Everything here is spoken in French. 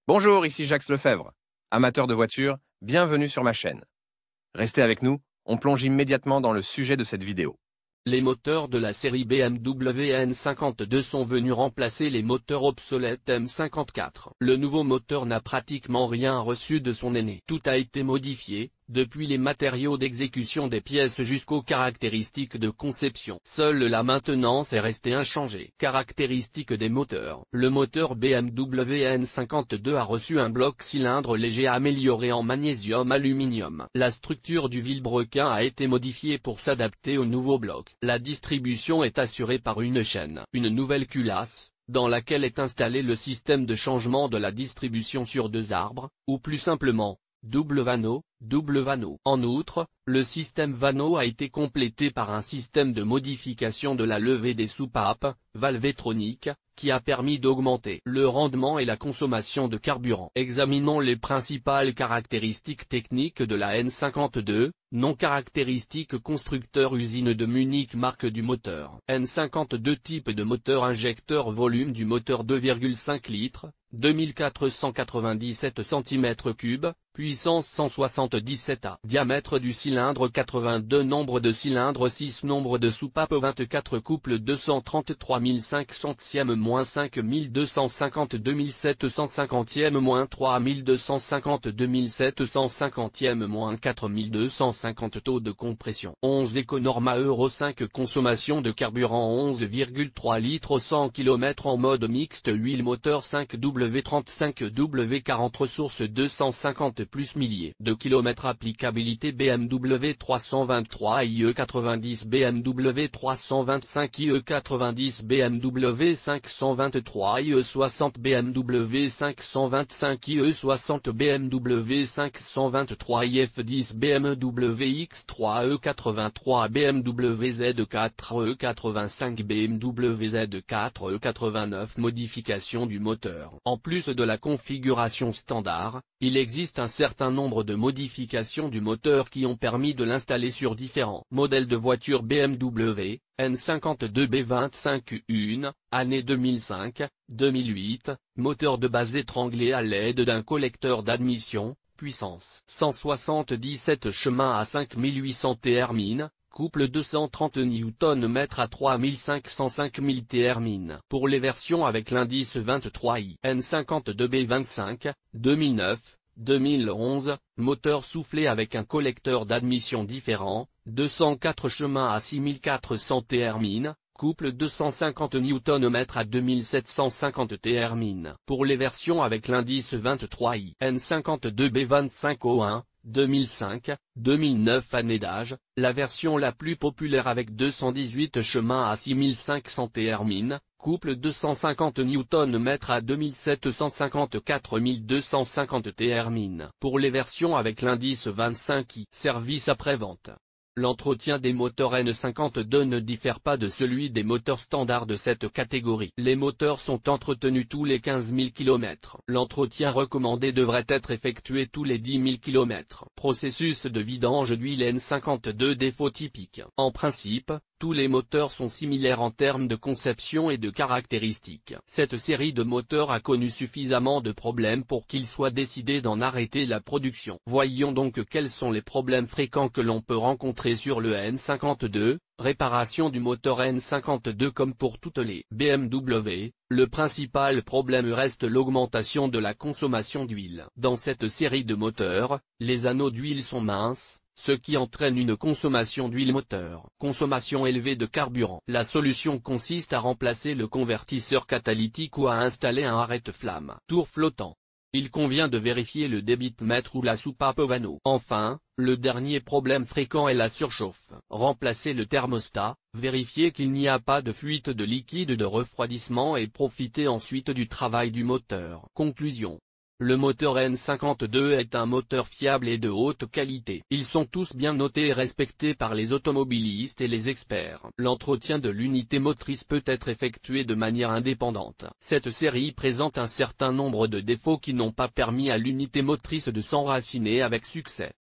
Bonjour, ici Jacques Lefebvre. Amateur de voitures, bienvenue sur ma chaîne. Restez avec nous, on plonge immédiatement dans le sujet de cette vidéo. Les moteurs de la série BMW M52 sont venus remplacer les moteurs obsolètes M54. Le nouveau moteur n'a pratiquement rien reçu de son aîné. Tout a été modifié, depuis les matériaux d'exécution des pièces jusqu'aux caractéristiques de conception. Seule la maintenance est restée inchangée. Caractéristiques des moteurs. Le moteur BMW M52 a reçu un bloc cylindre léger amélioré en magnésium-aluminium. La structure du vilebrequin a été modifiée pour s'adapter au nouveau bloc. La distribution est assurée par une chaîne. Une nouvelle culasse, dans laquelle est installé le système de changement de la distribution sur deux arbres, ou plus simplement, double vanneau. En outre, le système vanneau a été complété par un système de modification de la levée des soupapes, valvétronique, qui a permis d'augmenter le rendement et la consommation de carburant. Examinons les principales caractéristiques techniques de la N52, non caractéristiques constructeur usine de Munich marque du moteur. N52 type de moteur injecteur volume du moteur 2,5 litres, 2497 cm3, puissance 177 A. Diamètre du cylindre 82 nombre de cylindres 6 nombre de soupapes 24 couple 233 500e 5250 2750e 3250 2750e 4250 taux de compression 11 Econorma Euro 5 consommation de carburant 11,3 litres 100 km en mode mixte huile moteur 5W35 W40 ressources 250 plus milliers de kilomètres applicabilité BMW 323 IE90 BMW 325 IE90 BMW 523 IE60 BMW 525 IE60 BMW 523 IF10 BMW X3 E83 BMW Z4 E85 BMW Z4 E89 Modification du moteur. En plus de la configuration standard, il existe un certain nombre de modifications du moteur qui ont permis de l'installer sur différents modèles de voitures BMW, N52B25 année 2005, 2008, moteur de base étranglé à l'aide d'un collecteur d'admission, puissance 177 chemin à 5800 Thermine, couple 230 Nm à 3500-5000 Thermine. Pour les versions avec l'indice 23i, N52B25, 2009, 2011, moteur soufflé avec un collecteur d'admission différent, 204 chemin à 6400 Thermine, couple 250 Nm à 2750 Thermine. Pour les versions avec l'indice 23i, N52B25O1, 2005, 2009 année d'âge, la version la plus populaire avec 218 chemin à 6500 Thermine, couple 250 Nm à 2750-4250 Thermine. Pour les versions avec l'indice 25i, service après-vente. L'entretien des moteurs N52 ne diffère pas de celui des moteurs standards de cette catégorie. Les moteurs sont entretenus tous les 15 000 km. L'entretien recommandé devrait être effectué tous les 10 000 km. Processus de vidange d'huile N52 défaut typique. En principe, tous les moteurs sont similaires en termes de conception et de caractéristiques. Cette série de moteurs a connu suffisamment de problèmes pour qu'il soit décidé d'en arrêter la production. Voyons donc quels sont les problèmes fréquents que l'on peut rencontrer sur le N52. Réparation du moteur N52 comme pour toutes les BMW, le principal problème reste l'augmentation de la consommation d'huile. Dans cette série de moteurs, les anneaux d'huile sont minces, ce qui entraîne une consommation d'huile moteur. Consommation élevée de carburant. La solution consiste à remplacer le convertisseur catalytique ou à installer un arrête-flamme. Tour flottant. Il convient de vérifier le débitmètre ou la soupape vanneau. Enfin, le dernier problème fréquent est la surchauffe. Remplacer le thermostat, vérifier qu'il n'y a pas de fuite de liquide de refroidissement et profiter ensuite du travail du moteur. Conclusion. Le moteur N52 est un moteur fiable et de haute qualité. Ils sont tous bien notés et respectés par les automobilistes et les experts. L'entretien de l'unité motrice peut être effectué de manière indépendante. Cette série présente un certain nombre de défauts qui n'ont pas permis à l'unité motrice de s'enraciner avec succès.